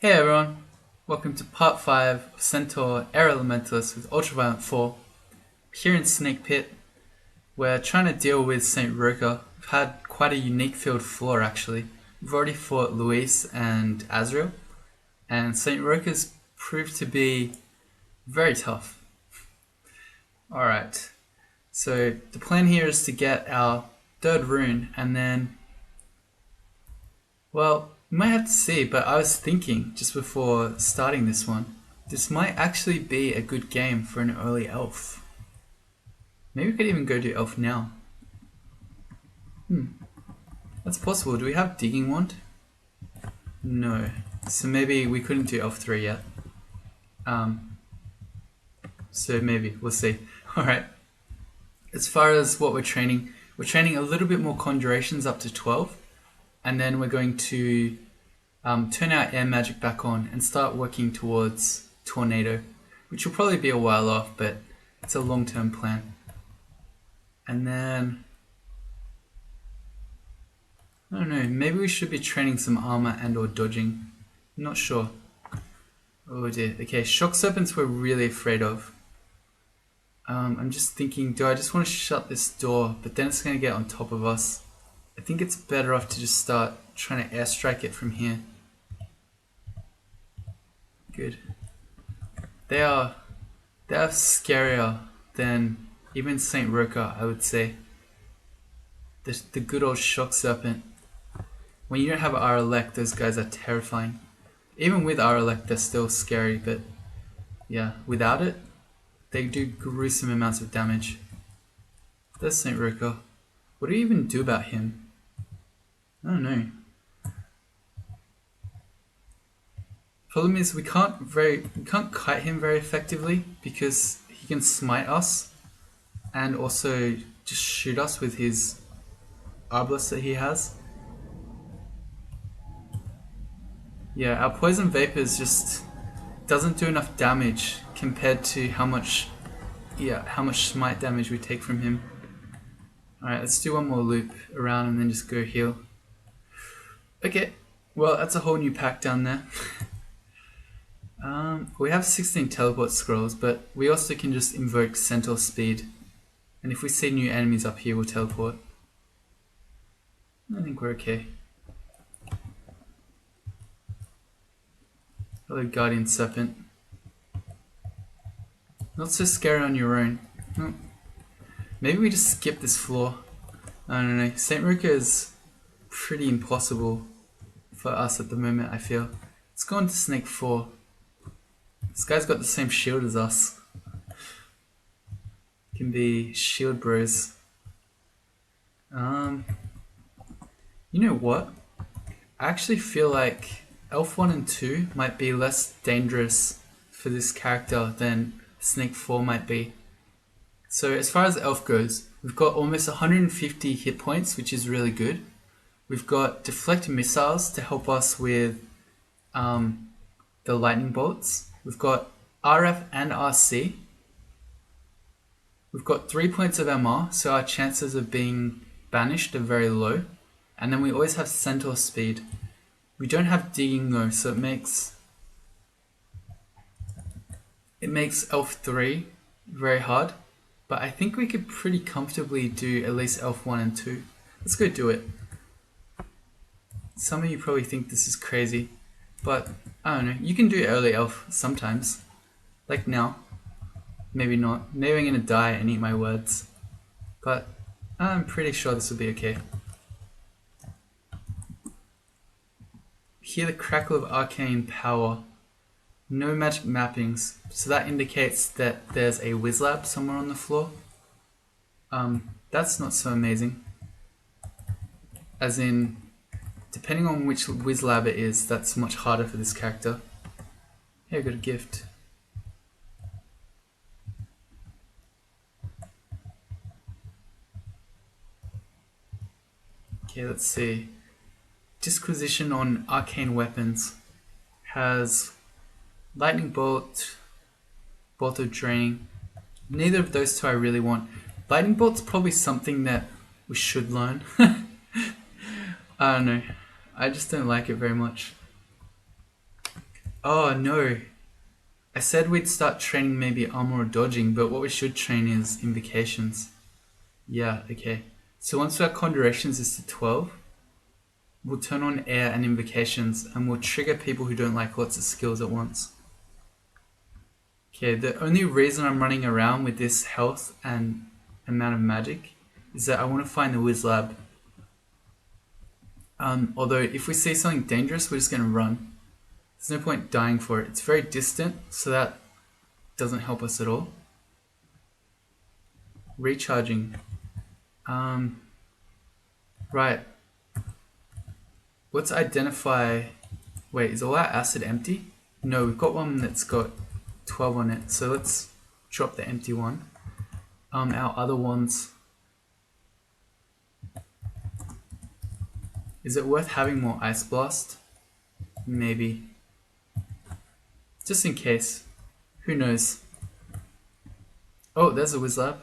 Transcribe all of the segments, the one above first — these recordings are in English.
Hey everyone, welcome to part 5 of Centaur Air Elementalist with Ultraviolent 4. Here in Snake Pit, we're trying to deal with St. Roker. We've had quite a unique field floor actually. We've already fought Luis and Azrael, and St. Roker's proved to be very tough. Alright, so the plan here is to get our third rune and then, well, we might have to see, but I was thinking just before starting this one, this might actually be a good game for an early elf. Maybe we could even go do elf now. That's possible. Do we have digging wand? No. So maybe we couldn't do elf 3 yet. So maybe, we'll see. Alright. As far as what we're training a little bit more Conjurations up to 12. And then we're going to turn our air magic back on and start working towards Tornado, which will probably be a while off, but it's a long-term plan. And then, I don't know, maybe we should be training some armor and or dodging. I'm not sure. Oh dear. Okay, shock serpents we're really afraid of. I'm just thinking, do I just want to shut this door, but then it's going to get on top of us. I think it's better off to just start trying to airstrike it from here. Good. They are scarier than even St. Roker, I would say. The good old shock serpent. When you don't have RLEC, those guys are terrifying. Even with RLEC, they're still scary, but yeah, without it, they do gruesome amounts of damage. There's St. Roker. What do we even do about him? I don't know. Problem is we can't kite him very effectively because he can smite us and also just shoot us with his arbalest that he has. Yeah, our poison vapors just doesn't do enough damage compared to how much smite damage we take from him. Alright, let's do one more loop around and then just go heal. Okay, well that's a whole new pack down there. We have 16 teleport scrolls, but we also can just invoke Centaur speed. And if we see new enemies up here, we'll teleport. I think we're okay. Hello, Guardian Serpent. Not so scary on your own. Oh. Maybe we just skip this floor. I don't know. St. Roker is pretty impossible for us at the moment, I feel. Let's go on to Snake 4. This guy's got the same shield as us. Can be shield bros. You know what? I actually feel like Elf 1 and 2 might be less dangerous for this character than Snake 4 might be. So as far as Elf goes, we've got almost 150 hit points, which is really good. We've got deflect missiles to help us with the lightning bolts. We've got RF and RC. We've got 3 points of MR, so our chances of being banished are very low. And then we always have Centaur speed. We don't have digging though, so it makes Elf 3 very hard. But I think we could pretty comfortably do at least Elf 1 and 2. Let's go do it. Some of you probably think this is crazy, but I don't know. You can do early Elf sometimes. Like now. Maybe not. Maybe I'm gonna die and eat my words. But I'm pretty sure this will be okay. Hear the crackle of arcane power. No magic mappings, so that indicates that there's a Wizlab somewhere on the floor. That's not so amazing. As in, depending on which Wizlab it is, that's much harder for this character. Hey, I got a gift. Okay, let's see. Disquisition on arcane weapons has lightning bolt, bolt of draining. Neither of those two I really want. Lightning bolt's probably something that we should learn. I don't know. I just don't like it very much. Oh no. I said we'd start training maybe armor or dodging, but what we should train is invocations. Yeah, okay. So once our Conjurations is to 12, we'll turn on air and invocations, and we'll trigger people who don't like lots of skills at once. Okay, the only reason I'm running around with this health and amount of magic is that I want to find the Wiz Lab. Although if we see something dangerous, we're just going to run. There's no point dying for it. It's very distant, so that doesn't help us at all. Recharging. Right. Let's identify... Wait, is all our acid empty? No, we've got one that's got 12 on it, so let's drop the empty one. Our other ones... Is it worth having more Ice Blast? Maybe. Just in case. Who knows? Oh, there's a Wiz Lab.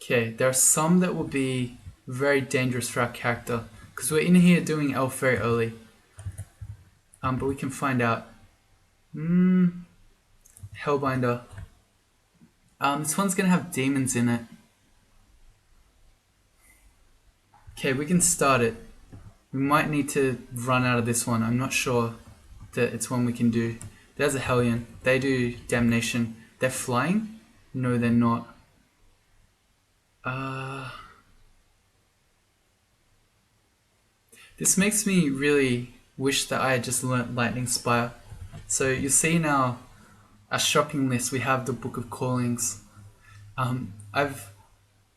Okay, there are some that will be very dangerous for our character, because we're in here doing Elf very early. But we can find out. Hellbinder. This one's gonna have demons in it. Okay, we can start it. We might need to run out of this one. I'm not sure that it's one we can do. There's a Hellion. They do damnation. They're flying? No, they're not. This makes me really wish that I had just learnt Lightning Spire. So you see in our shopping list we have the Book of Callings. I've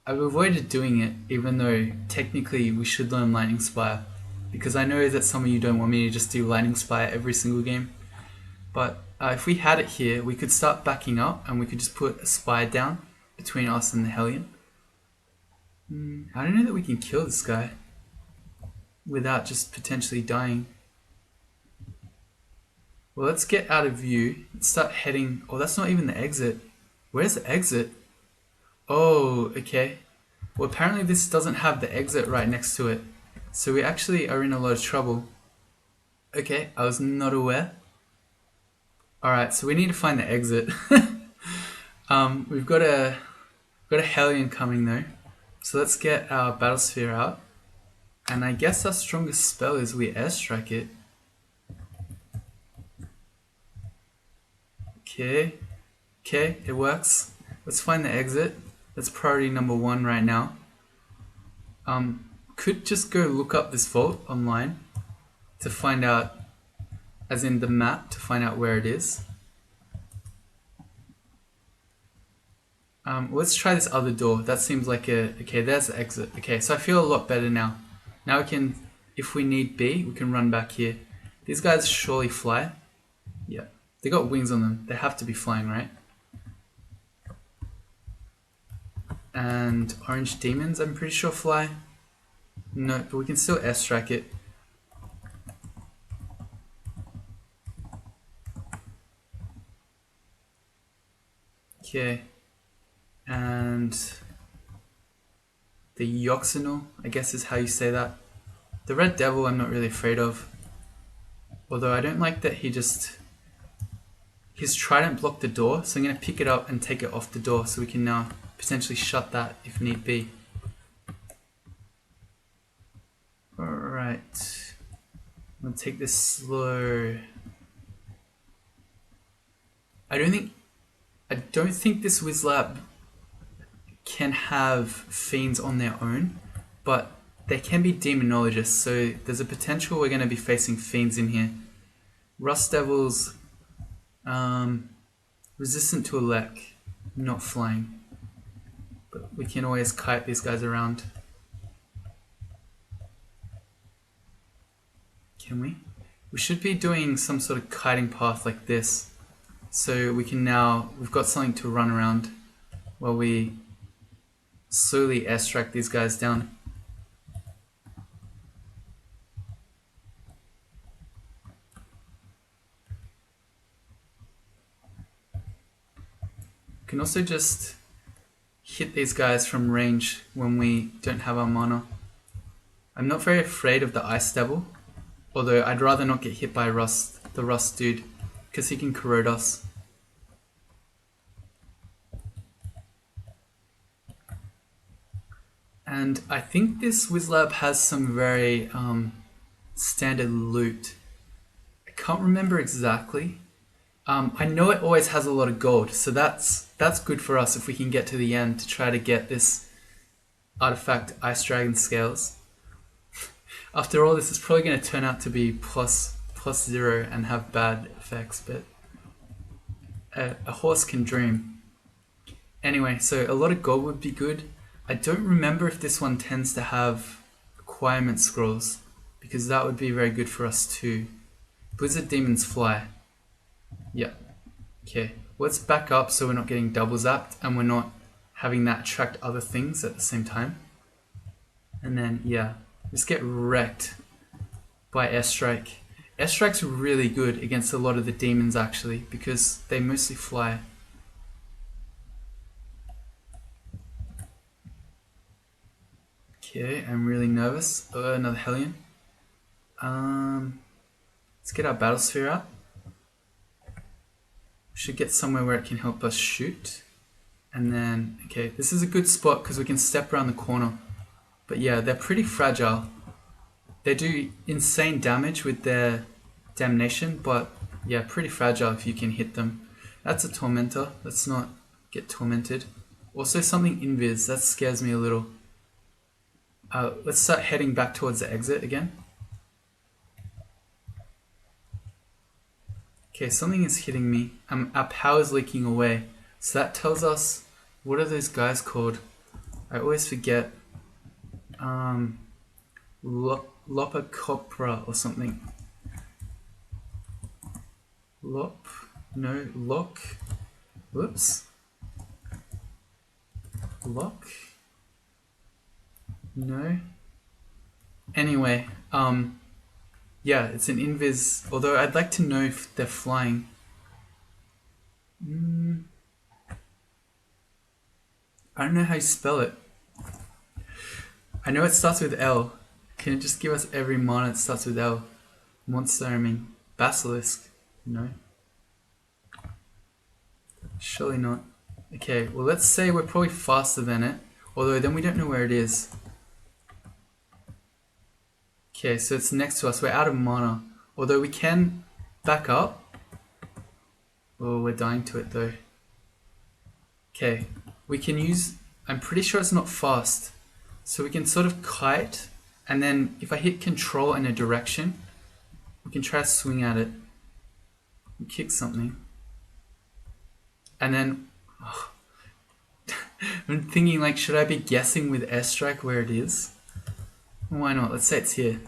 avoided doing it, even though technically we should learn Lightning Spire, because I know that some of you don't want me to just do Lightning Spire every single game. But if we had it here, we could start backing up and we could just put a spire down between us and the Hellion. I don't know that we can kill this guy without just potentially dying. Well, let's get out of view. Let's start heading... Oh, that's not even the exit. Where's the exit? Oh, okay. Well, apparently this doesn't have the exit right next to it. So we actually are in a lot of trouble. Okay, I was not aware. Alright, so we need to find the exit. We've got a Hellion coming though. So let's get our Battle Sphere out. And I guess our strongest spell is we airstrike it. Okay, it works. Let's find the exit. That's priority number 1 right now. Could just go look up this vault online to find out, as in the map, to find out where it is. Let's try this other door. That seems like a... Okay, there's the exit. Okay, so I feel a lot better now. Now we can, if we need be, we can run back here. These guys surely fly. Yeah, they got wings on them. They have to be flying, right? And orange demons, I'm pretty sure fly. No, but we can still airstrike it. Okay. And the Yoxinal, I guess is how you say that. The Red Devil I'm not really afraid of. Although I don't like that his trident blocked the door, so I'm going to pick it up and take it off the door so we can now potentially shut that if need be. Alright. I'm going to take this slow. I don't think this Wiz Lab can have fiends on their own, but they can be demonologists, so there's a potential we're going to be facing fiends in here. Rust Devils, resistant to elect, not flying, but we can always kite these guys around. Can we? We should be doing some sort of kiting path like this, so we can now, we've got something to run around while we slowly airstrike these guys down. We can also just hit these guys from range when we don't have our mana. I'm not very afraid of the Ice Devil, Although I'd rather not get hit by the rust dude, because he can corrode us. And I think this Wizlab has some very standard loot. I can't remember exactly. I know it always has a lot of gold, so that's good for us if we can get to the end to try to get this artifact Ice Dragon Scales. After all, this is probably going to turn out to be plus 0 and have bad effects, but a horse can dream. Anyway, so a lot of gold would be good. I don't remember if this one tends to have acquirement scrolls, because that would be very good for us too. Blizzard Demons Fly. Yeah. Okay. Let's back up so we're not getting double zapped and we're not having that attract other things at the same time. And then, yeah, just get wrecked by Airstrike. Airstrike's really good against a lot of the demons actually, because they mostly fly. Okay, I'm really nervous. Another Hellion. Let's get our battle sphere out. Should get somewhere where it can help us shoot. And then, okay, this is a good spot because we can step around the corner. But yeah, they're pretty fragile. They do insane damage with their damnation, but yeah, pretty fragile if you can hit them. That's a Tormentor. Let's not get tormented. Also something invis, that scares me a little. Let's start heading back towards the exit again. Okay, something is hitting me. Our power's leaking away. So that tells us, what are those guys called? I always forget. Lopacopra or something. Lock. Whoops. Lock. No. Anyway, yeah, it's an invis, although I'd like to know if they're flying. I don't know how you spell it. I know it starts with L. Can it just give us every mana that starts with L? Monster, I mean, Basilisk. No. Surely not. Okay, well let's say we're probably faster than it, although then we don't know where it is. Okay, so it's next to us. We're out of mana. Although we can back up. Oh, we're dying to it though. Okay, we can use... I'm pretty sure it's not fast. So we can sort of kite, and then if I hit control in a direction, we can try to swing at it. And kick something. And then... Oh, I'm thinking like, should I be guessing with Airstrike where it is? Why not? Let's say it's here.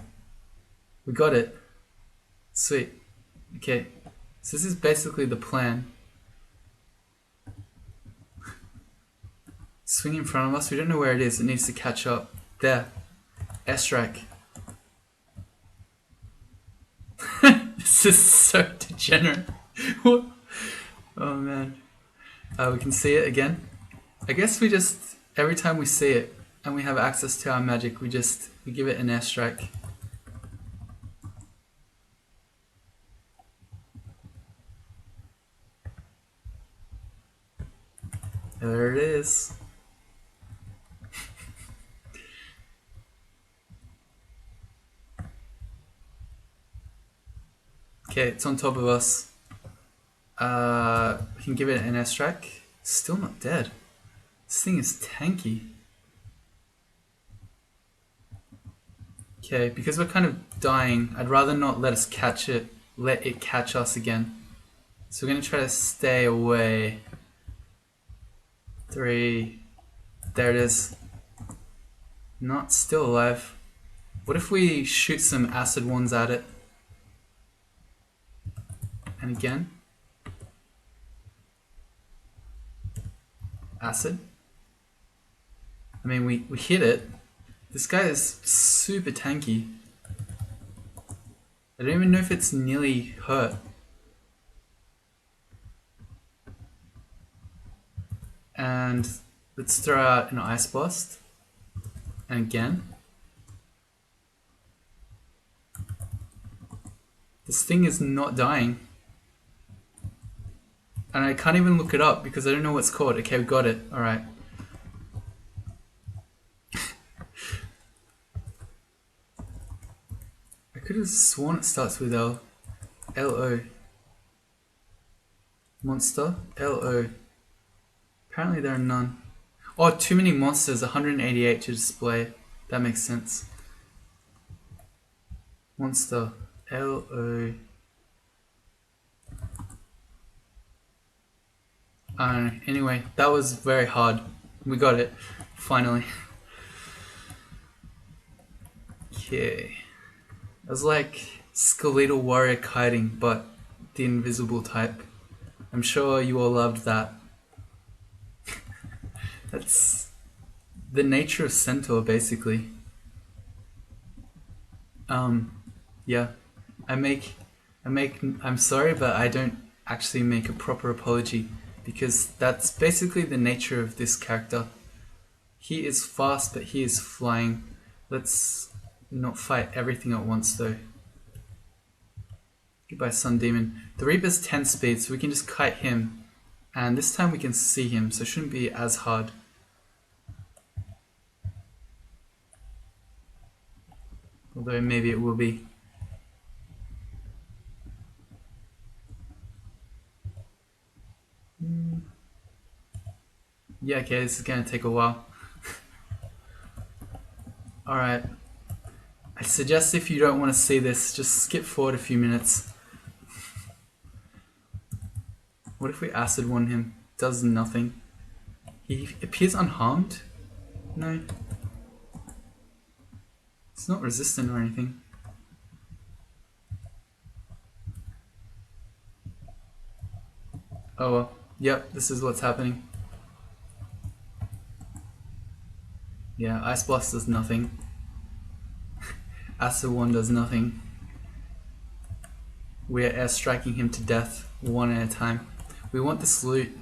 We got it. Sweet. Okay. So this is basically the plan. Swing in front of us. We don't know where it is. It needs to catch up. There. Airstrike. This is so degenerate. Oh man. We can see it again. I guess we just, every time we see it and we have access to our magic, we give it an airstrike. There it is. Okay, it's on top of us. We can give it an airstrike. Still not dead. This thing is tanky. Okay, because we're kind of dying, I'd rather not let it catch us again. So we're going to try to stay away. 3. There it is. Not still alive. What if we shoot some acid ones at it? And again. Acid. I mean, we hit it. This guy is super tanky. I don't even know if it's nearly hurt. And let's throw out an Ice Blast. And again. This thing is not dying. And I can't even look it up because I don't know what it's called. Okay, we got it. Alright. I could have sworn it starts with L. L-O. Monster. L-O. Apparently there are none. Oh, too many monsters. 188 to display. That makes sense. Monster. L-O. I don't know. Anyway, that was very hard. We got it. Finally. Okay. It was like Skeletal Warrior kiting, but the invisible type. I'm sure you all loved that. That's the nature of Centaur, basically. Yeah. I'm sorry, but I don't actually make a proper apology because that's basically the nature of this character. He is fast, but he is flying. Let's not fight everything at once, though. Goodbye, Sun Demon. The Reaper's 10 speed, so we can just kite him. And this time we can see him, so it shouldn't be as hard. Although maybe it will be. Yeah, okay, this is gonna take a while. Alright. I suggest if you don't want to see this, just skip forward a few minutes. What if we acid one him? Does nothing. He appears unharmed? No. It's not resistant or anything. Oh well. Yep, this is what's happening. Yeah, Ice Blast does nothing. Acid 1 does nothing. We are airstriking him to death, one at a time. We want this loot.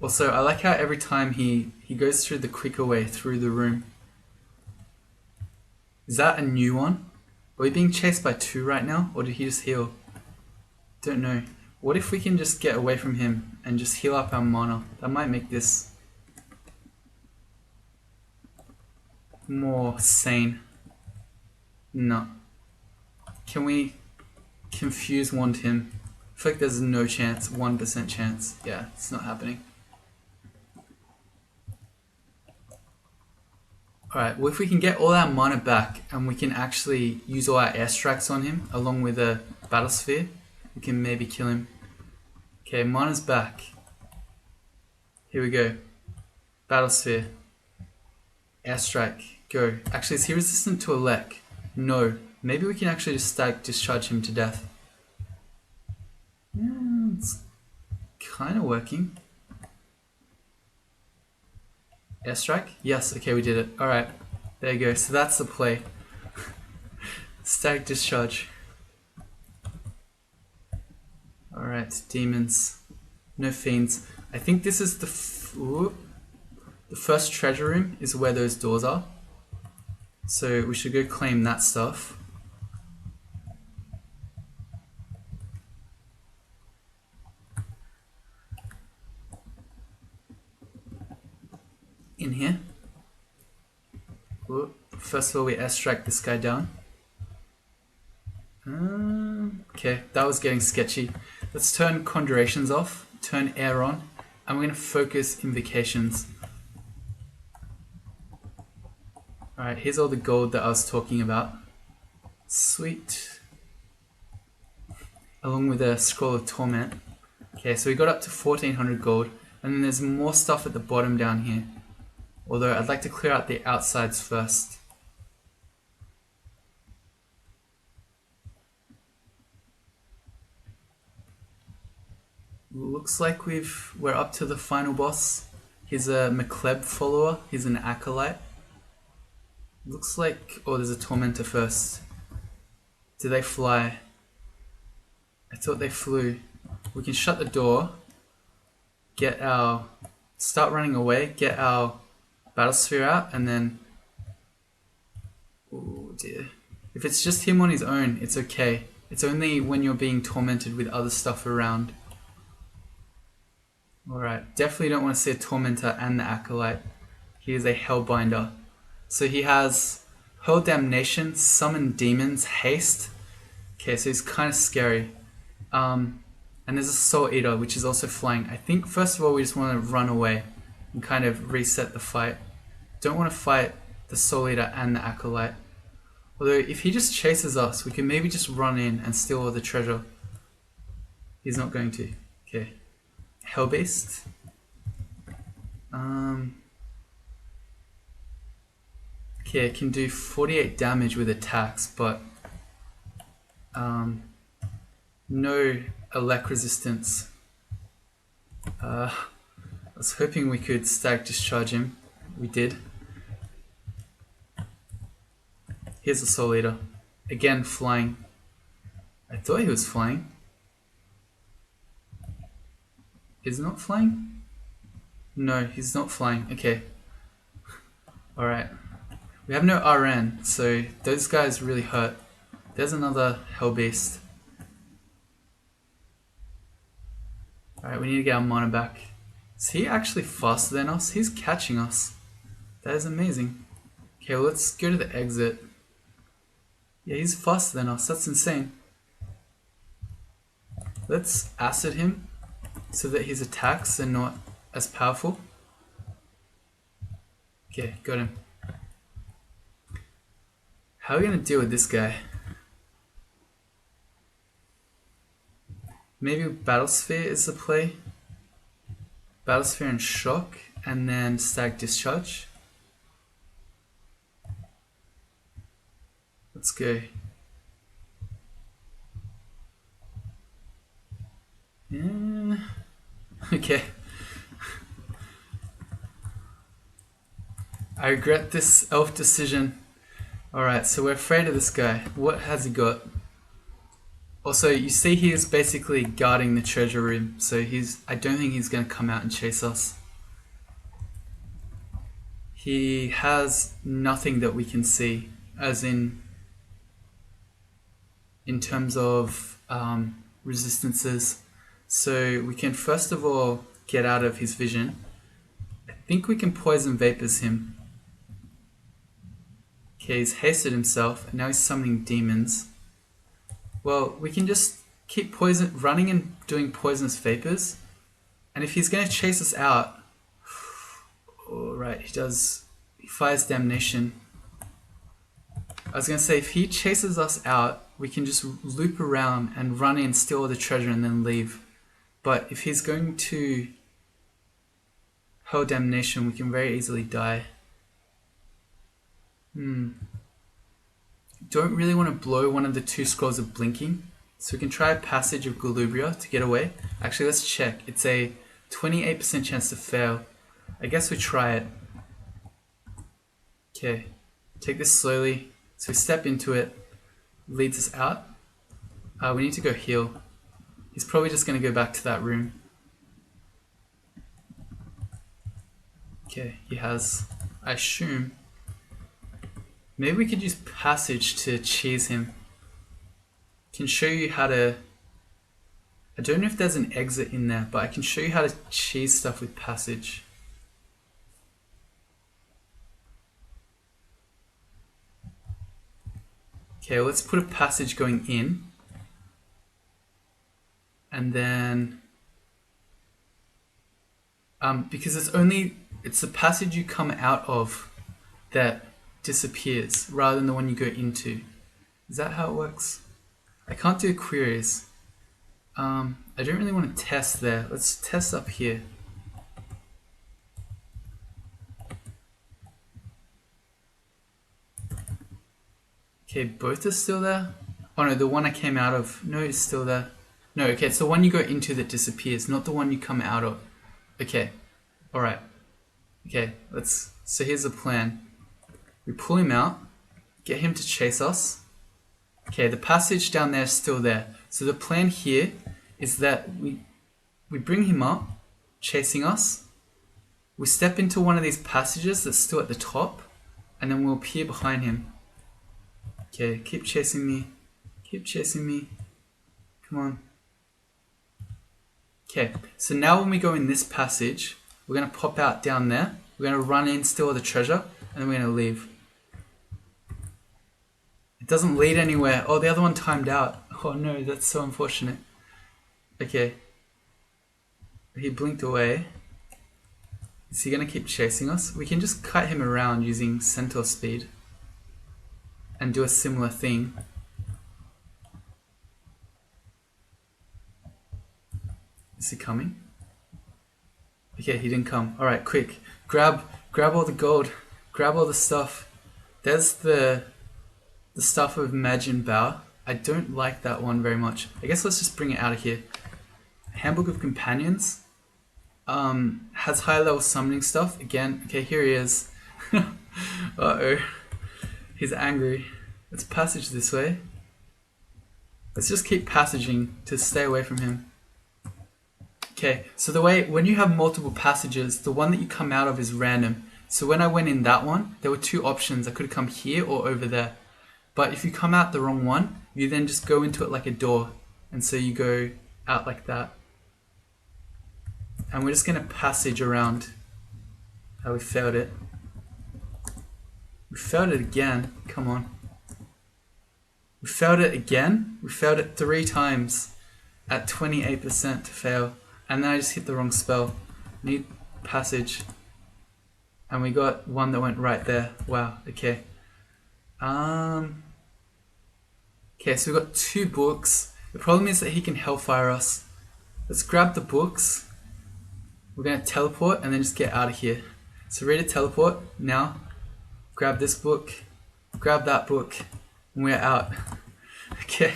Also, I like how every time he goes through the quicker way through the room. Is that a new one? Are we being chased by 2 right now? Or did he just heal? Don't know. What if we can just get away from him and just heal up our mana? That might make this more sane. No. Can we confuse wand him? I feel like there's no chance, 1% chance. Yeah, it's not happening. Alright, well if we can get all our mana back and we can actually use all our airstrikes on him along with a battle sphere, we can maybe kill him. Okay, mana's back. Here we go. Battle sphere. Airstrike. Go. Actually, is he resistant to Elec? No. Maybe we can actually just static discharge him to death. Yeah, it's kind of working. Airstrike? Yes, okay, we did it. Alright, there you go. So that's the play. Static discharge. Alright, demons. No fiends. I think this is the first treasure room is where those doors are. So we should go claim that stuff. In here. First of all, we airstrike this guy down. Okay, that was getting sketchy. Let's turn Conjurations off, turn air on, and we're going to focus invocations. Alright, here's all the gold that I was talking about. Sweet. Along with a Scroll of Torment. Okay, so we got up to 1400 gold, and then there's more stuff at the bottom down here. Although I'd like to clear out the outsides first. Looks like we're up to the final boss. He's a McLeb follower. He's an acolyte. Looks like... Oh, there's a tormentor first. Do they fly? I thought they flew. We can shut the door. Get our... Start running away. Get our Battlesphere out, and then... Oh dear. If it's just him on his own, it's okay. It's only when you're being tormented with other stuff around. Alright, definitely don't want to see a Tormentor and the Acolyte. He is a Hellbinder. So he has Hurl Damnation, Summon Demons, Haste. Okay, so he's kind of scary. And there's a Soul Eater, which is also flying. I think first of all we just want to run away and kind of reset the fight. Don't want to fight the Soul Eater and the Acolyte. Although if he just chases us, we can maybe just run in and steal all the treasure. He's not going to. Okay. Hellbeast. Okay, it can do 48 damage with attacks, but no elect resistance. I was hoping we could static discharge him. We did. Here's the Soul Eater. Again, flying. I thought he was flying. He's not flying? No, he's not flying. Okay. Alright. We have no RN, so those guys really hurt. There's another Hellbeast. Alright, we need to get our mana back. Is he actually faster than us? He's catching us. That is amazing. Okay, well, let's go to the exit. Yeah, he's faster than us. That's insane. Let's acid him so that his attacks are not as powerful. Okay, got him. How are we going to deal with this guy? Maybe Battlesphere is the play. Battlesphere and Shock, and then Static Discharge. Let's go. Yeah. Okay. I regret this elf decision. Alright, so we're afraid of this guy. What has he got? Also, you see he is basically guarding the treasure room, so I don't think he's going to come out and chase us. He has nothing that we can see, as in terms of resistances. So we can first of all get out of his vision. I think we can poison vapors him. Okay, he's hasted himself, and now he's summoning demons. Well, we can just keep running and doing poisonous vapors. And if he's going to chase us out... Alright, he fires damnation. I was going to say, if he chases us out, we can just loop around and run in, steal all the treasure, and then leave. But if he's going to hurl damnation, we can very easily die. Don't really want to blow one of the 2 scrolls of blinking, so we can try a passage of Galubria to get away. Actually, let's check. It's a 28% chance to fail. I guess we try it. Okay, take this slowly. So we step into it, leads us out. We need to go heal. He's probably just going to go back to that room. Okay, he has, I assume. Maybe we could use passage to cheese him. Can show you how to... I don't know if there's an exit in there, but I can show you how to cheese stuff with passage. Okay, let's put a passage going in. And then... because it's the passage you come out of that disappears rather than the one you go into. Is that how it works? I can't do queries. I don't really want to test there. Let's test up here. Okay, both are still there. Oh no, the one I came out of, no, it's still there. No, okay, it's the one you go into that disappears, not the one you come out of. Okay, alright. Okay, so here's the plan. We pull him out, get him to chase us. Okay, the passage down there is still there. So the plan here is that we bring him up, chasing us, We step into one of these passages that's still at the top, and then we'll appear behind him. Okay, keep chasing me. Keep chasing me. Come on. Okay, so now when we go in this passage, we're going to pop out down there. We're going to run in, steal all the treasure, and then we're going to leave. It doesn't lead anywhere. Oh, the other one timed out. Oh no, that's so unfortunate. Okay. He blinked away. Is he going to keep chasing us? We can just cut him around using Centaur speed and do a similar thing. Is he coming? Okay, he didn't come. Alright, quick. Grab all the gold. Grab all the stuff. There's the stuff of Imagine Bow. I don't like that one very much. I guess let's just bring it out of here. Handbook of Companions. Has high level summoning stuff. Again, okay, here he is. Uh-oh. He's angry. Let's passage this way. Let's just keep passaging to stay away from him. Okay, so the way, when you have multiple passages, the one that you come out of is random. So when I went in that one, there were two options. I could have come here or over there. But if you come out the wrong one, you then just go into it like a door. And so you go out like that. And we're just going to passage around. Oh, we failed it. We failed it again. Come on. We failed it again. We failed it 3 times at 28% to fail. And then I just hit the wrong spell. Need passage. And we got one that went right there. Wow, okay. Okay, so we've got 2 books. The problem is that he can hellfire us. Let's grab the books. We're going to teleport and then just get out of here. So ready to teleport now. Grab this book. Grab that book. And we're out. Okay.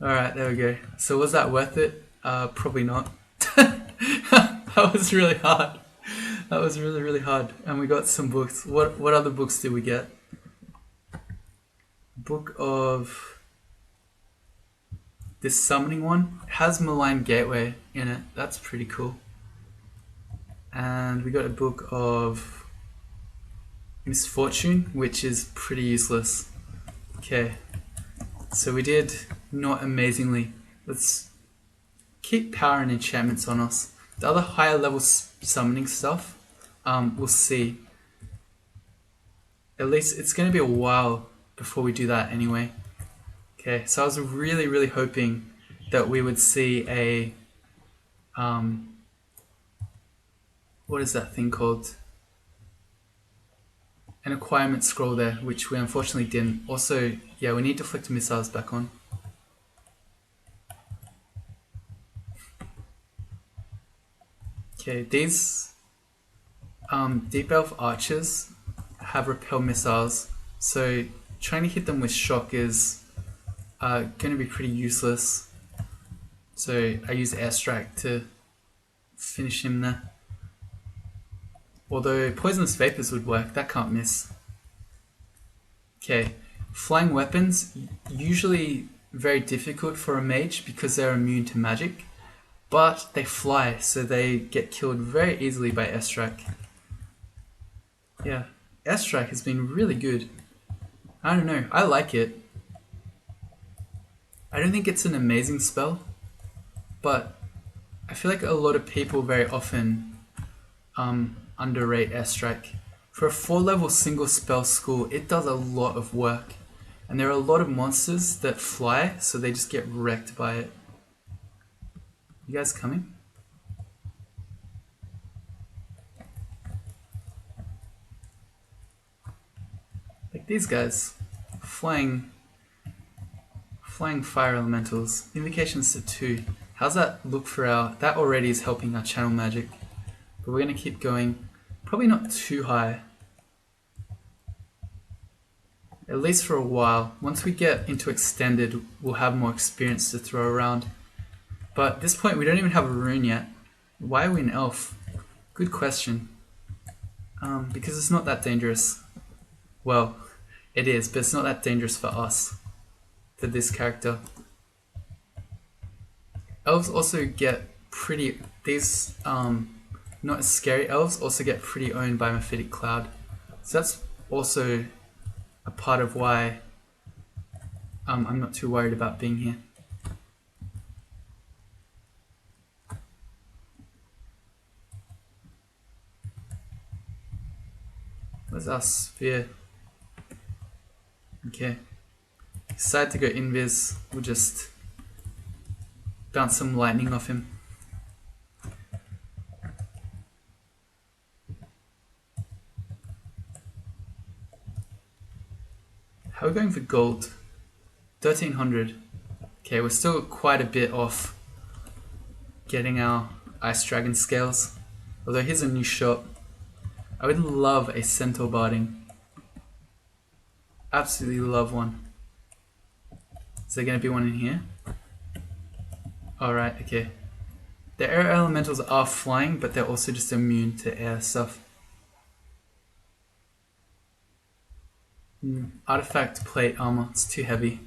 Alright, there we go. So was that worth it? Probably not. That was really hard. That was really, really hard. And we got some books. What other books did we get? Book of... This summoning one has Malign Gateway in it. That's pretty cool. And we got a book of Misfortune, which is pretty useless. Okay, so we did not amazingly. Let's keep power and enchantments on us. The other higher level summoning stuff, we'll see. At least it's going to be a while before we do that anyway. Okay, so I was really, really hoping that we would see a, what is that thing called? An acquirement scroll there, which we unfortunately didn't. Also, yeah, we need deflector missiles back on. Okay, these Deep Elf archers have repel missiles, so trying to hit them with shock is going to be pretty useless. So I use airstrike to finish him there. Although poisonous vapors would work, that can't miss. Okay, flying weapons, usually very difficult for a mage because they're immune to magic, but they fly, so they get killed very easily by airstrike. Yeah, airstrike has been really good. I don't know, I like it. I don't think it's an amazing spell, but I feel like a lot of people very often underrate airstrike. For a 4-level single spell school, it does a lot of work. And there are a lot of monsters that fly, so they just get wrecked by it. You guys coming? Like these guys. Flying fire elementals. Invocations to 2. How's that look for our... That already is helping our channel magic. But we're going to keep going. Probably not too high. At least for a while. Once we get into extended, we'll have more experience to throw around. But at this point, we don't even have a rune yet. Why are we an elf? Good question. Because it's not that dangerous. Well, it is, but it's not that dangerous for us. For this character. Elves also get pretty... These not as scary elves also get pretty owned by Mephitic Cloud. So that's also a part of why I'm not too worried about being here. Where's our sphere? Okay. Decide to go invis, we'll just bounce some lightning off him. How are we going for gold? 1300. Okay, we're still quite a bit off getting our Ice Dragon scales. Although here's a new shop. I would love a Centaur barding. Absolutely love one. Is there going to be one in here? Alright, okay. The air elementals are flying, but they're also just immune to air stuff. Artifact plate armor, it's too heavy.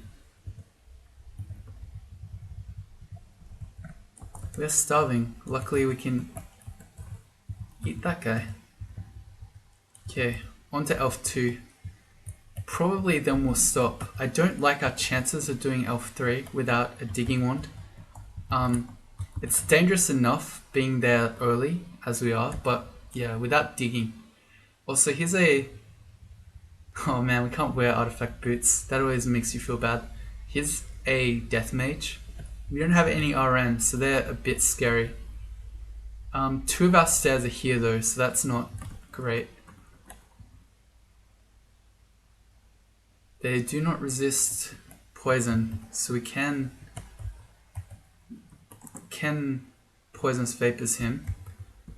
We're starving. Luckily we can eat that guy. Okay, on to Elf 2. Probably then we'll stop. I don't like our chances of doing Elf 3 without a digging wand. It's dangerous enough being there early as we are, but yeah, without digging. Also, here's a... Oh man, we can't wear artifact boots. That always makes you feel bad. Here's a death mage. We don't have any RN, so they're a bit scary. 2 of our stairs are here though, so that's not great. They do not resist poison, so we can poisonous vapors him.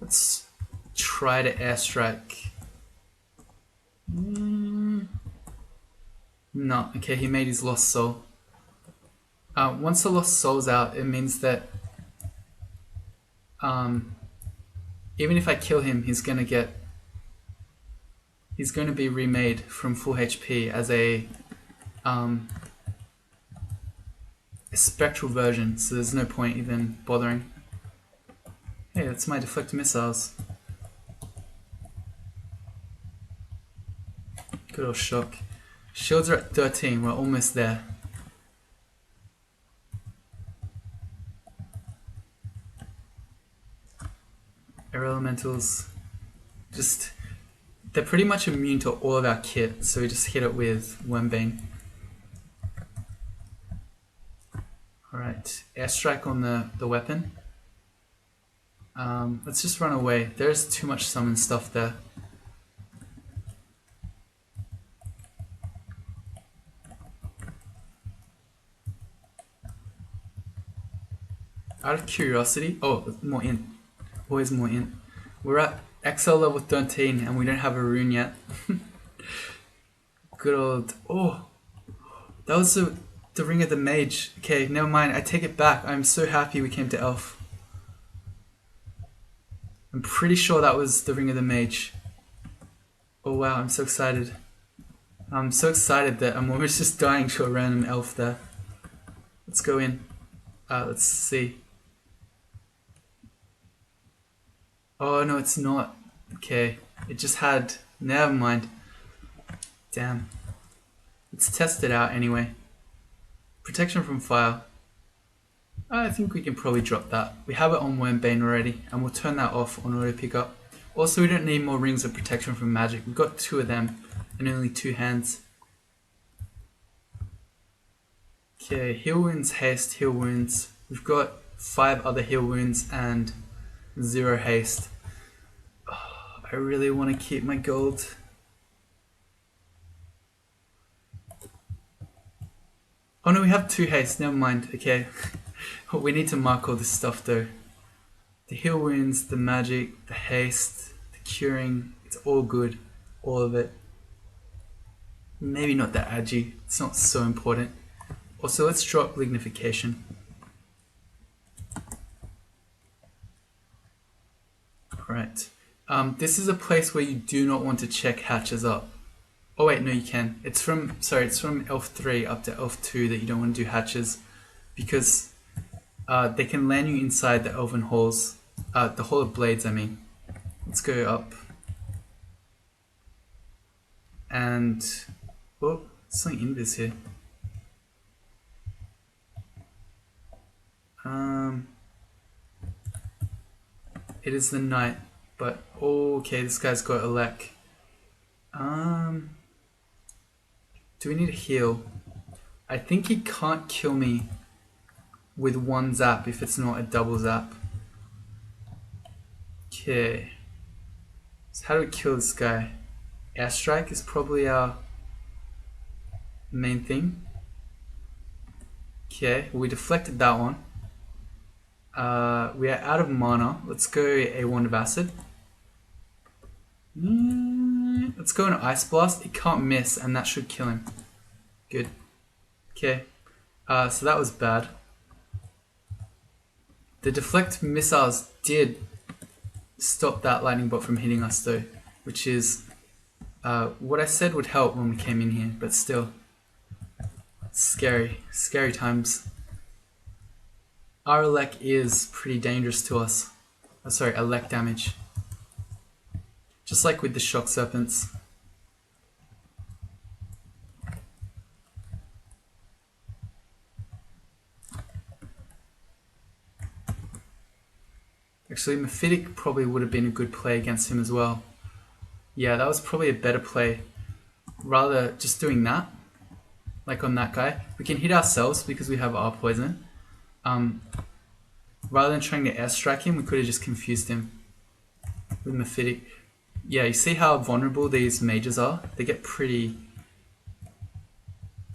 Let's try to airstrike. No, okay, he made his lost soul. Once the lost soul's out, it means that even if I kill him, he's gonna be remade from full HP as a spectral version, so there's no point even bothering. Hey, that's my deflect missiles. Good old shock. Shields are at 13, we're almost there. Air elementals, they're pretty much immune to all of our kit, so we just hit it with Wormbane. Alright, airstrike on the weapon. Let's just run away. There's too much summon stuff there. Out of curiosity, more in. Always more in. We're at XL level 13 and we don't have a rune yet. Good old... Oh! That was the Ring of the Mage. Okay, never mind. I take it back. I'm so happy we came to Elf. I'm pretty sure that was the Ring of the Mage. Oh wow, I'm so excited. I'm so excited that I'm almost just dying to a random elf there. Let's go in. Let's see. Oh no, it's not. Okay, it just had... Never mind. Damn. Let's test it out anyway. Protection from fire. I think we can probably drop that. We have it on Wormbane already, and we'll turn that off on auto pickup. Also, we don't need more rings of protection from magic. We've got 2 of them, and only 2 hands. Okay, heal wounds, haste, heal wounds. We've got 5 other heal wounds and 0 haste. Oh, I really want to keep my gold. Oh no, we have 2 haste, never mind. Okay, we need to mark all this stuff though. The heal wounds, the magic, the haste, the curing, it's all good. All of it. Maybe not the agi, it's not so important. Also, let's drop lignification. Alright. This is a place where you do not want to check hatches up. Oh wait, no you can. It's from Elf 3 up to Elf 2 that you don't want to do hatches. Because they can land you inside the elven halls. The Hall of Blades, I mean. Let's go up. And oh, something invis here. It is the night, but okay, this guy's got a lek. Do we need a heal? I think he can't kill me with one zap if it's not a double zap. Okay. So how do we kill this guy? Airstrike is probably our main thing. Okay, we deflected that one. We are out of mana. Let's go a Wand of Acid. Let's go an Ice Blast. It can't miss, and that should kill him. Good. Okay. So that was bad. The deflect missiles did stop that lightning bolt from hitting us though, which is what I said would help when we came in here, but still. Scary. Scary times. Our elect is pretty dangerous to us. Oh, sorry, elect damage. Just like with the shock serpents. Actually, Mephitic probably would have been a good play against him as well. Yeah, that was probably a better play. Rather just doing that, like on that guy. We can hit ourselves because we have our poison. Rather than trying to airstrike him, we could have just confused him with Mephitic. Yeah, you see how vulnerable these mages are? They get pretty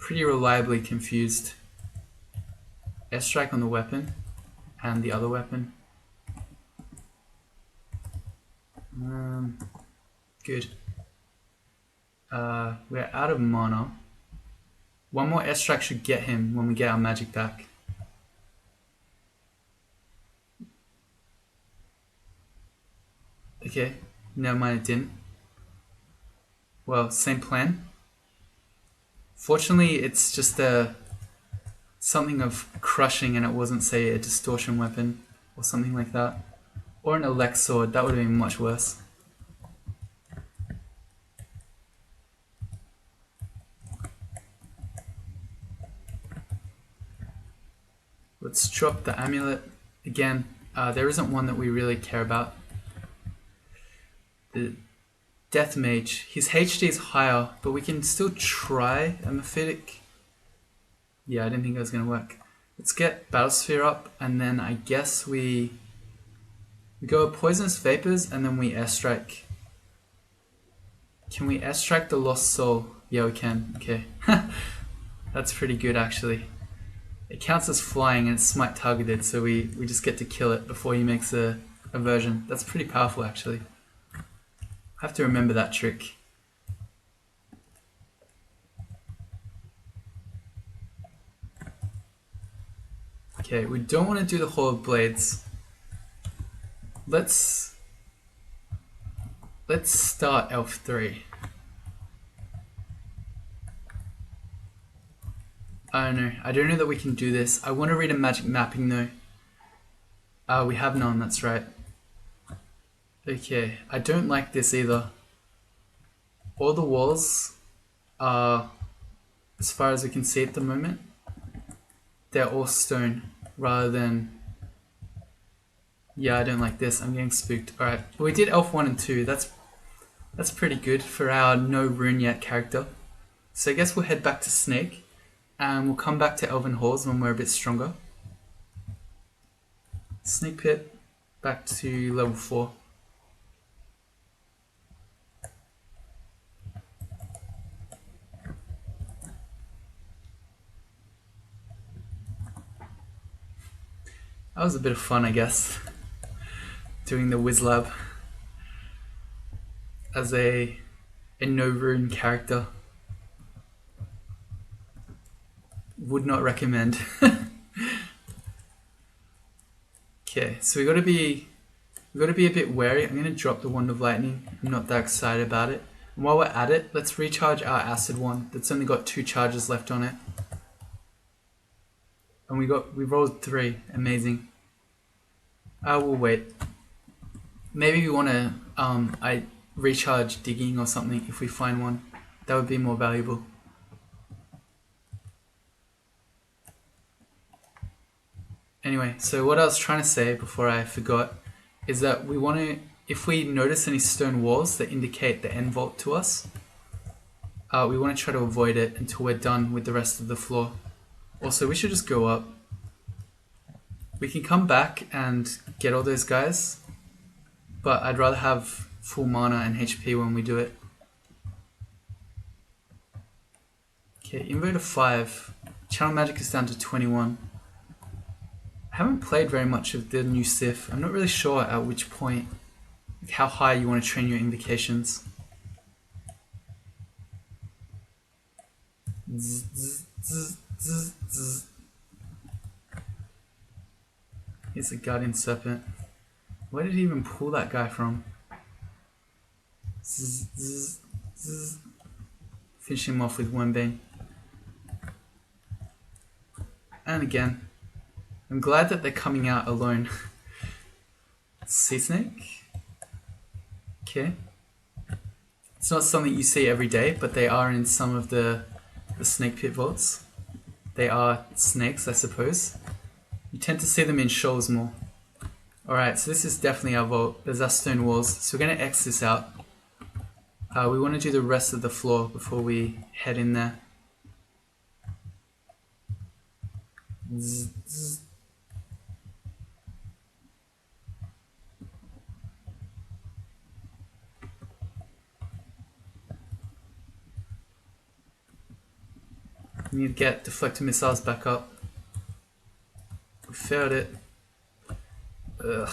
reliably confused. Airstrike on the weapon and the other weapon. Good. We're out of mana. One more airstrike should get him when we get our magic back. Okay, never mind, it didn't. Well, same plan. Fortunately, it's just something of crushing, and it wasn't, say, a distortion weapon or something like that. Or an elect sword, that would have been much worse. Let's drop the amulet again. There isn't one that we really care about. The Death Mage, his HD is higher, but we can still try a Mephitic. Yeah, I didn't think it was going to work. Let's get Battlesphere up, and then I guess we go Poisonous Vapors, and then we airstrike. Can we airstrike the Lost Soul? Yeah, we can. Okay. That's pretty good, actually. It counts as flying, and it's smite targeted, so we just get to kill it before he makes a version. That's pretty powerful, actually. I have to remember that trick. Okay, we don't want to do the Hall of Blades. Let's start Elf 3. I don't know. I don't know that we can do this. I want to read a magic mapping though. We have none, that's right. Okay, I don't like this either. All the walls are, as far as we can see at the moment, they're all stone rather than... Yeah, I don't like this. I'm getting spooked. Alright, we did Elf 1 and 2. That's pretty good for our no rune yet character. So I guess we'll head back to Snake and we'll come back to Elven Halls when we're a bit stronger. Snake Pit, back to level 4. That was a bit of fun, I guess, doing the Wizlab as a no rune character. Would not recommend. Okay, so we gotta be a bit wary. I'm gonna drop the Wand of Lightning. I'm not that excited about it. And while we're at it, let's recharge our acid one. That's only got 2 charges left on it. And we rolled 3. Amazing. I will wait. maybe we want to I recharge digging or something if we find one. That would be more valuable. Anyway, so what I was trying to say before I forgot is that we want to, if we notice any stone walls that indicate the end vault to us, we want to try to avoid it until we're done with the rest of the floor. Also, we should just go up. We can come back and get all those guys, but I'd rather have full mana and HP when we do it. Okay, Invo to 5. Channel Magic is down to 21. I haven't played very much of the new Sif. I'm not really sure at which point, like how high you want to train your invocations. Zzz, zzz, zzz, zzz, zzz. Here's a Guardian Serpent. Where did he even pull that guy from? Zzz, zzz, zzz. Finish him off with Wormbane. And again. I'm glad that they're coming out alone. Sea Snake? Okay. It's not something you see every day, but they are in some of the snake pit vaults. They are snakes, I suppose. You tend to see them in shoals more. Alright, so this is definitely our vault. There's our stone walls. So we're going to X this out. We want to do the rest of the floor before we head in there. Zzz, zzz. We need to get deflector missiles back up. We failed it. Ugh.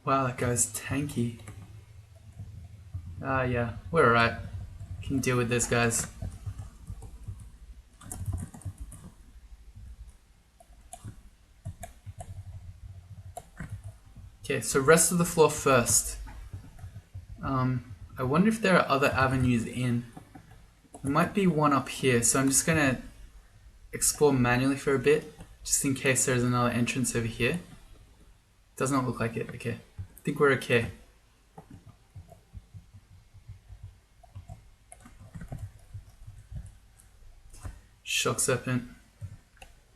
Wow, that guy's tanky. Ah, yeah, we're alright. Can deal with those guys. Okay, so rest of the floor first. I wonder if there are other avenues in. There might be one up here, so I'm just gonna explore manually for a bit, just in case there's another entrance over here. Does not look like it. Okay, I think we're okay. Shock Serpent.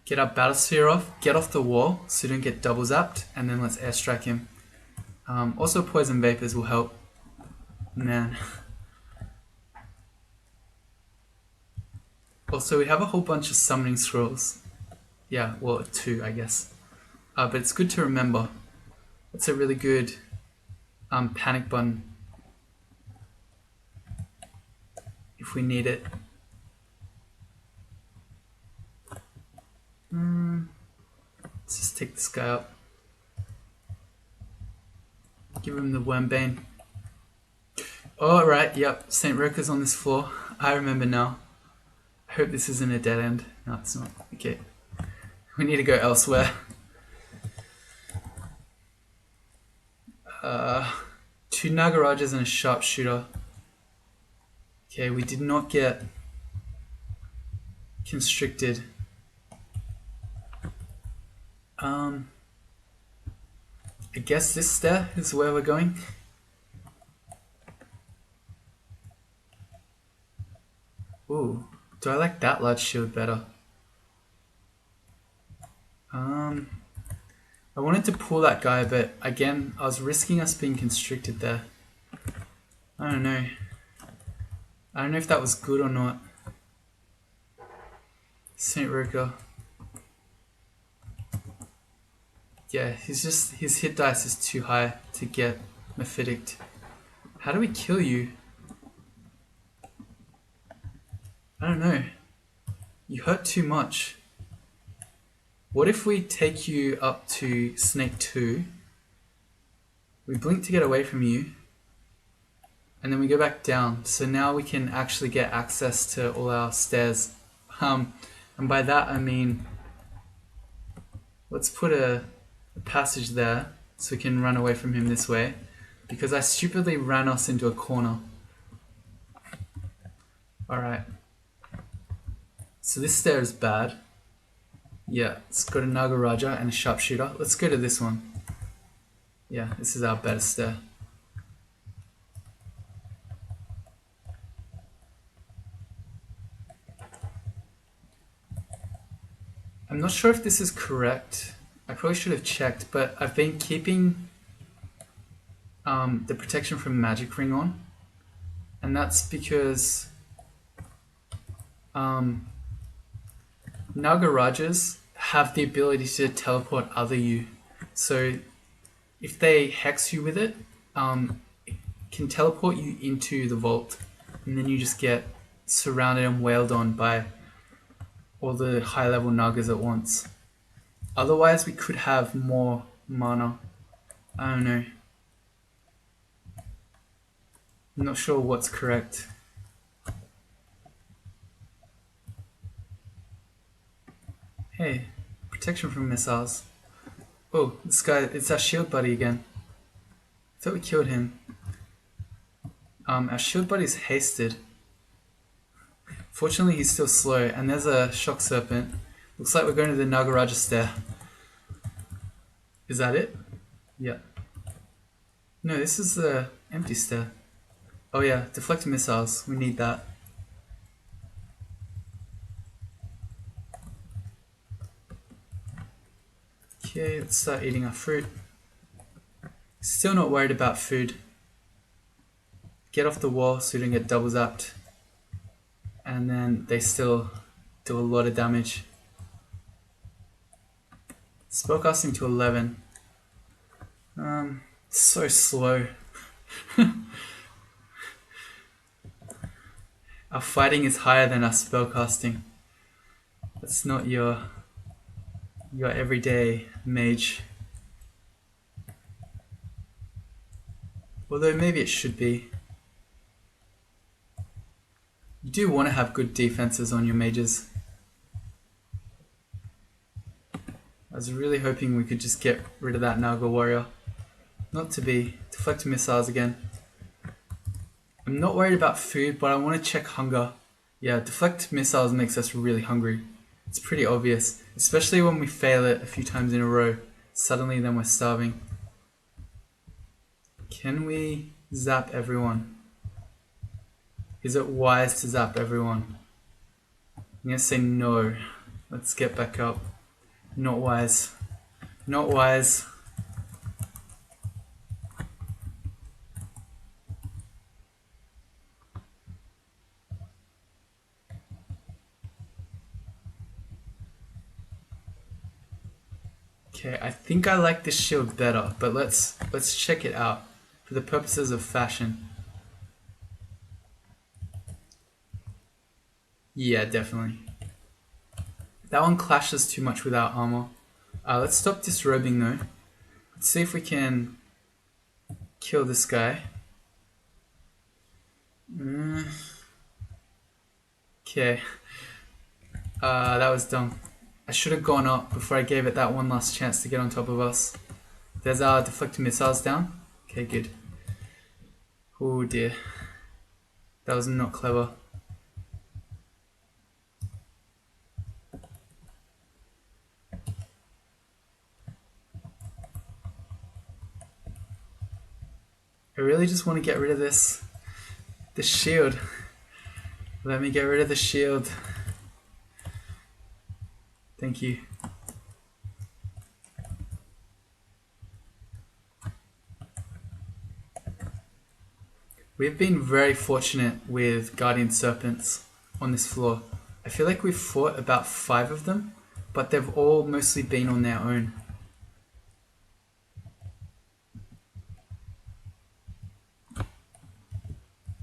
Get our Battle Sphere off, get off the wall so you don't get double zapped, and then let's airstrike him. Also Poison Vapors will help. Man. Also we have a whole bunch of summoning scrolls. Yeah, well 2 I guess. But it's good to remember. It's a really good panic button if we need it. Let's just take this guy up. Give him the Wormbane. Oh, right, yep, St. Roka's on this floor. I remember now. I hope this isn't a dead end. No, it's not. Okay. We need to go elsewhere. 2 Nagarajas and a Sharpshooter. Okay, we did not get constricted. I guess this stair is where we're going. Ooh, do I like that large shield better? I wanted to pull that guy, but again, I was risking us being constricted there. I don't know. I don't know if that was good or not. St. Roka. Yeah, his hit dice is too high to get Mephitic. How do we kill you? I don't know. You hurt too much. What if we take you up to Snake 2, we blink to get away from you, and then we go back down. So now we can actually get access to all our stairs. And by that I mean, let's put a passage there so we can run away from him this way, because I stupidly ran us into a corner. Alright. So this stair is bad. Yeah, it's got a Nagaraja and a Sharpshooter. Let's go to this one. Yeah, this is our better stair. I'm not sure if this is correct. I probably should have checked, but I've been keeping the protection from magic ring on, and that's because Nagarajas have the ability to teleport other you. So if they hex you with it, it can teleport you into the vault, and then you just get surrounded and wailed on by all the high level Nagas at once. Otherwise, we could have more mana. I don't know. I'm not sure what's correct. Hey, protection from missiles. Oh, this guy, it's our shield buddy again. I thought we killed him. Our shield buddy's hasted. Fortunately, he's still slow, and there's a shock serpent. Looks like we're going to the Nagaraja stair. Is that it? Yeah. No, this is the empty stair. Oh yeah, deflect missiles. We need that. Okay, let's start eating our fruit. Still not worried about food. Get off the wall so we don't get double zapped. And then they still do a lot of damage. Spellcasting to 11. So slow. Our fighting is higher than our spellcasting. That's not your everyday mage. Although maybe it should be. You do want to have good defenses on your mages. I was really hoping we could just get rid of that Naga warrior. Not to be. Deflect missiles again. I'm not worried about food, but I want to check hunger. Yeah, deflect missiles makes us really hungry. It's pretty obvious, especially when we fail it a few times in a row. Suddenly then we're starving. Can we zap everyone? Is it wise to zap everyone? I'm gonna say no. Let's get back up. Not wise. Not wise. Okay, I think I like this shield better, but let's check it out for the purposes of fashion. Yeah, definitely. That one clashes too much with our armor. Let's stop disrobing though. Let's see if we can kill this guy. Okay. That was dumb. I should have gone up before I gave it that one last chance to get on top of us. There's our deflecting missiles down. Okay, good. Oh dear. That was not clever. I really just want to get rid of this shield. Let me get rid of the shield. Thank you. We've been very fortunate with Guardian Serpents on this floor. I feel like we've fought about 5 of them, but they've all mostly been on their own.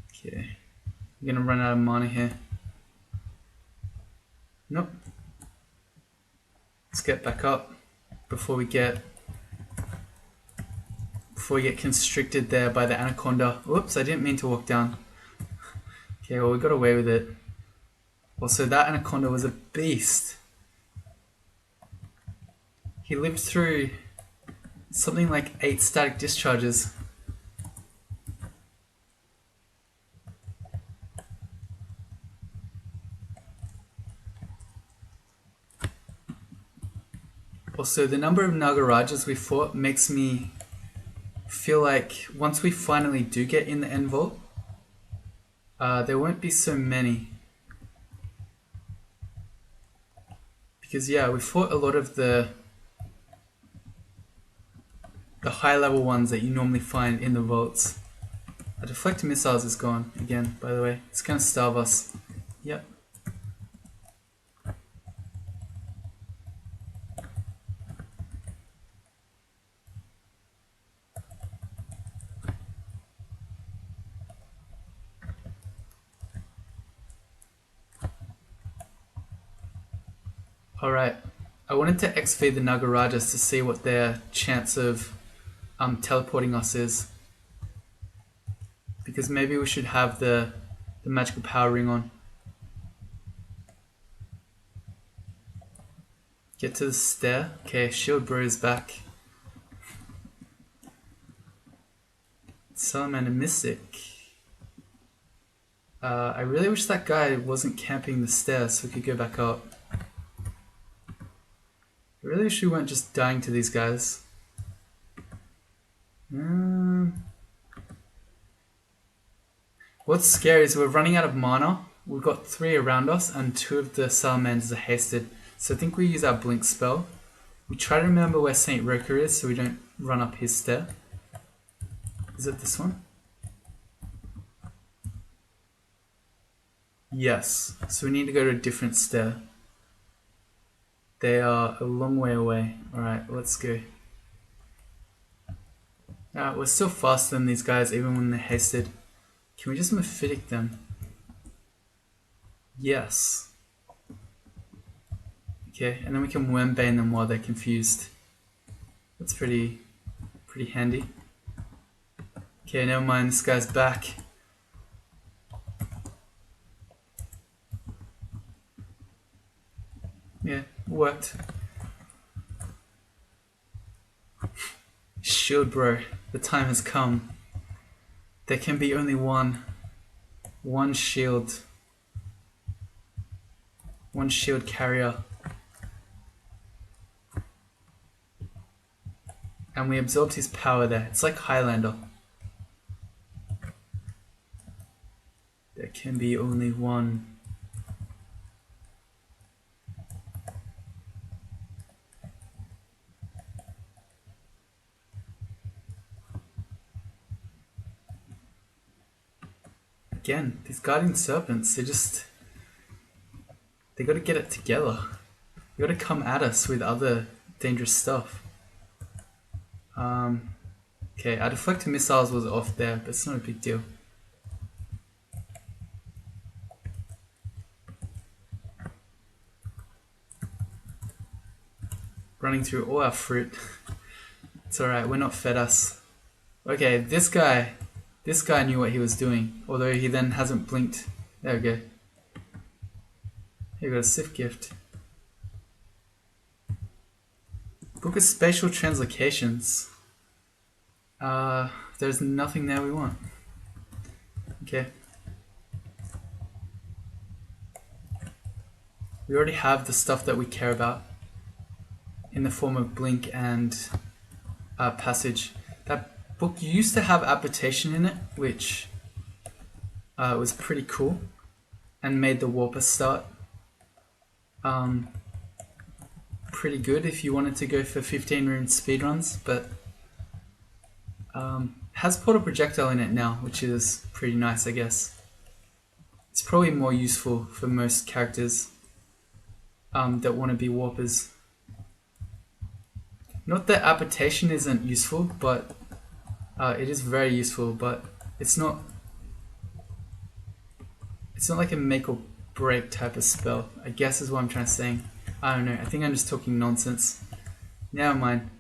Okay, I'm gonna run out of mana here. Nope. Let's get back up before we get constricted there by the anaconda. Whoops, I didn't mean to walk down. Okay, well we got away with it. Also, that anaconda was a beast. He lived through something like 8 static discharges. Also, the number of Nagarajas we fought makes me feel like once we finally do get in the end vault, there won't be so many. Because yeah, we fought a lot of the high level ones that you normally find in the vaults. Our deflector missiles is gone again, by the way. It's gonna starve us. Yep. Alright, I wanted to XV the Nagarajas to see what their chance of teleporting us is. Because maybe we should have the magical power ring on. Get to the stair. Okay, Shield Bro is back. Salamander Mystic. I really wish that guy wasn't camping the stairs so we could go back up. I really wish we weren't just dying to these guys. What's scary is we're running out of mana. We've got 3 around us and 2 of the salamanders are hasted. So I think we use our blink spell. We try to remember where Saint Roker is so we don't run up his stair. Is it this one? Yes. So we need to go to a different stair. They are a long way away. Alright, let's go. We're still faster than these guys even when they're hasted. Can we just Mephitic them? Yes. Okay, and then we can Wormbane them while they're confused. That's pretty handy. Okay, never mind, this guy's back. Yeah, worked. Shield Bro, the time has come. There can be only one shield. One shield carrier. And we absorbed his power there. It's like Highlander. There can be only one. Again, these guardian serpents, they gotta get it together. They gotta come at us with other dangerous stuff. Okay, our deflector missiles was off there, but it's not a big deal. Running through all our fruit. It's alright, we're not fed us. Okay, this guy knew what he was doing, although he then hasn't blinked. There we go. Here we got a Sith gift. Book of Spatial Translocations. There's nothing there we want. Okay. We already have the stuff that we care about in the form of blink and passage. That book used to have application in it, which was pretty cool and made the warper start pretty good if you wanted to go for 15 rune speedruns, but has portal projectile in it now, which is pretty nice, I guess. It's probably more useful for most characters that want to be warpers. Not that application isn't useful, but it is very useful, but it's not like a make or break type of spell, I guess is what I'm trying to say. I don't know, I think I'm just talking nonsense. Never mind.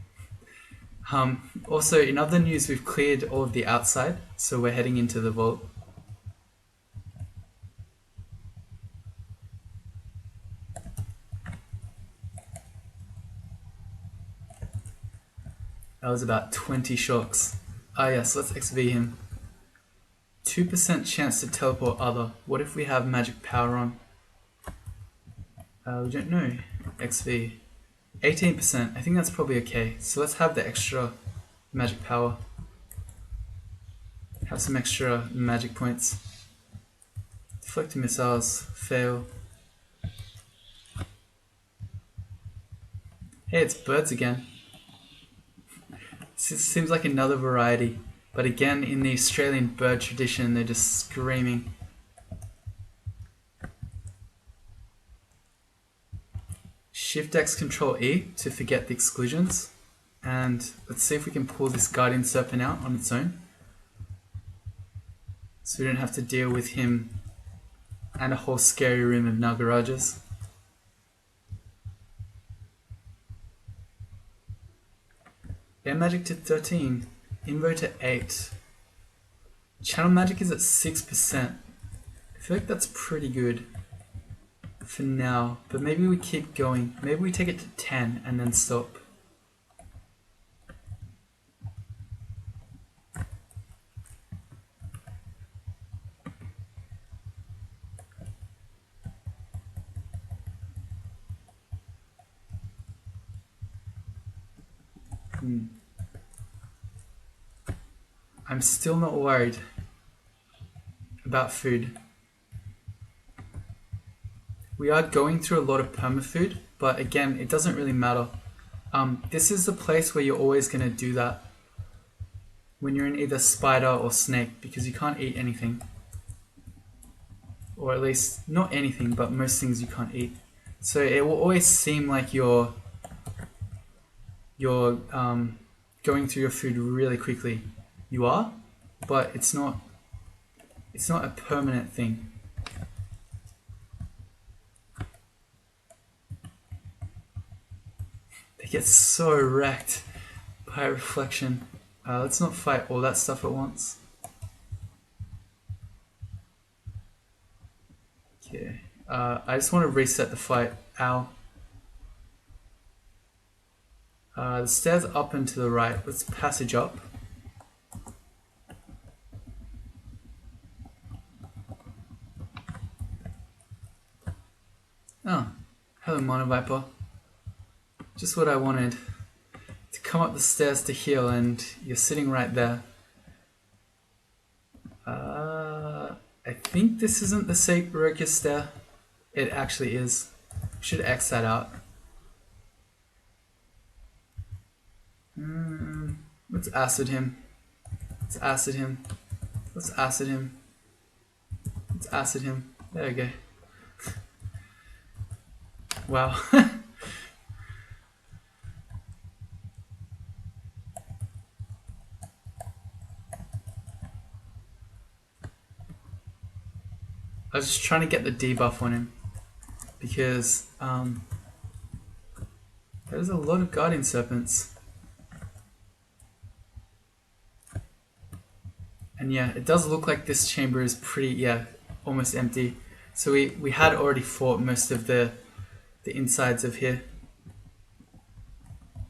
Also, in other news, we've cleared all of the outside, so we're heading into the vault. That was about 20 shocks. Ah yes, let's XV him. 2% chance to teleport other. What if we have magic power on? We don't know. XV. 18%. I think that's probably okay. So let's have the extra magic power. Have some extra magic points. Deflecting missiles. Fail. Hey, it's birds again. Seems like another variety. But again, in the Australian bird tradition, they're just screaming. Shift X Control E to forget the exclusions. And let's see if we can pull this Guardian Serpent out on its own. So we don't have to deal with him and a whole scary room of Nagarajas. Air Magic to 13. Invo to 8. Channel Magic is at 6%. I feel like that's pretty good for now, but maybe we keep going. Maybe we take it to 10 and then stop. I'm still not worried about food. We are going through a lot of permafood, but again, it doesn't really matter. This is the place where you're always going to do that when you're in either spider or snake, because you can't eat anything. Or at least, not anything, but most things you can't eat. So it will always seem like you're going through your food really quickly. You are, but it's not a permanent thing. They get so wrecked by reflection. Let's not fight all that stuff at once. Okay, I just want to reset the fight. Ow. The stairs up and to the right. Let's passage up. Oh, hello Mono Viper. Just what I wanted. To come up the stairs to heal, and you're sitting right there. I think this isn't the Sacred stair. It actually is. Should X that out. Let's acid him. Let's acid him. Let's acid him. Let's acid him. There we go. Wow. I was just trying to get the debuff on him because there's a lot of Guardian Serpents. And yeah, it does look like this chamber is pretty, almost empty. So we had already fought most of the insides of here.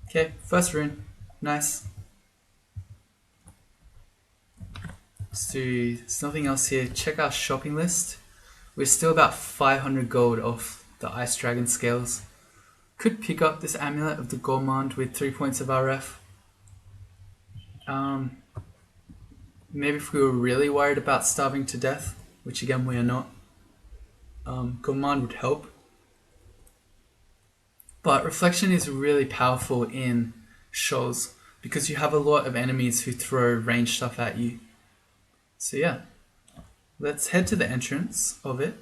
Okay, first rune. Nice. So there's nothing else here. Check our shopping list. We're still about 500 gold off the Ice Dragon scales. Could pick up this amulet of the Gourmand with 3 points of RF. Maybe if we were really worried about starving to death, which again we are not, Gourmand would help. But Reflection is really powerful in shows because you have a lot of enemies who throw ranged stuff at you. So yeah, let's head to the entrance of it.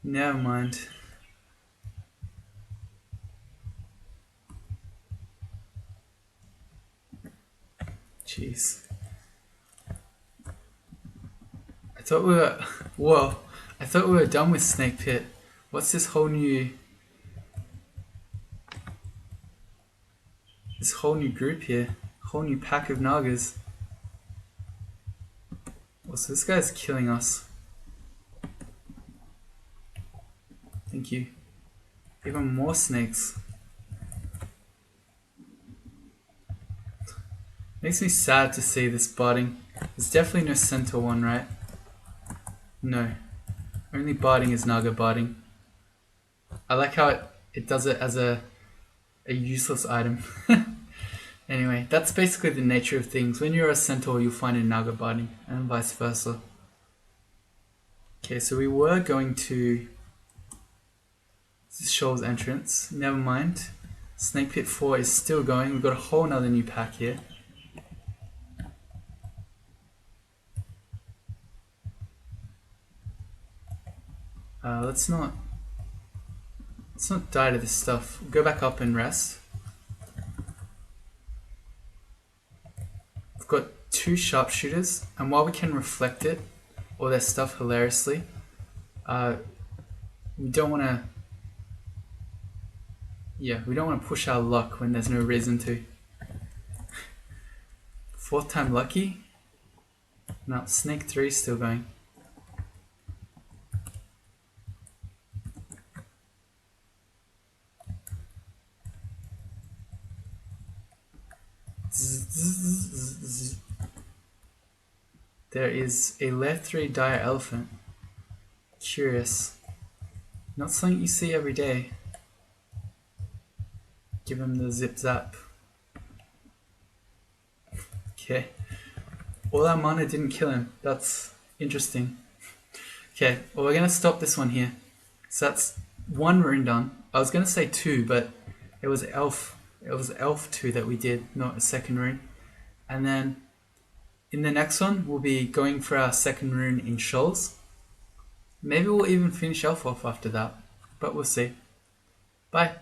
Never mind. Jeez. I thought we were... Whoa. I thought we were done with Snake Pit. What's this whole new... This whole new group here? Whole new pack of Nagas. Oh, so this guy's killing us. Thank you. Even more snakes. Makes me sad to see this budding. There's definitely no Centaur one, right? No. Only barding is Naga barding. I like how it does it as a useless item. Anyway, that's basically the nature of things. When you're a Centaur, you'll find a Naga barding, and vice versa. Okay, so we were going to Shoal's entrance. Never mind. Snake Pit 4 is still going. We've got a whole nother new pack here. Let's not die to this stuff. Go back up and rest. We've got 2 sharpshooters, and while we can reflect it, all their stuff hilariously, we don't want to. Yeah, we don't want to push our luck when there's no reason to. 4th time lucky. No, Snake 3 is still going. There is a layer 3 dire elephant. Curious. Not something you see every day. Give him the zip zap. Okay. All that mana didn't kill him. That's interesting. Okay, well we're gonna stop this one here. So that's 1 rune done. I was gonna say 2, but it was elf 2 that we did, not a 2nd rune. And then in the next one we'll be going for our 2nd rune in Shoals. Maybe we'll even finish elf off after that, but we'll see. Bye.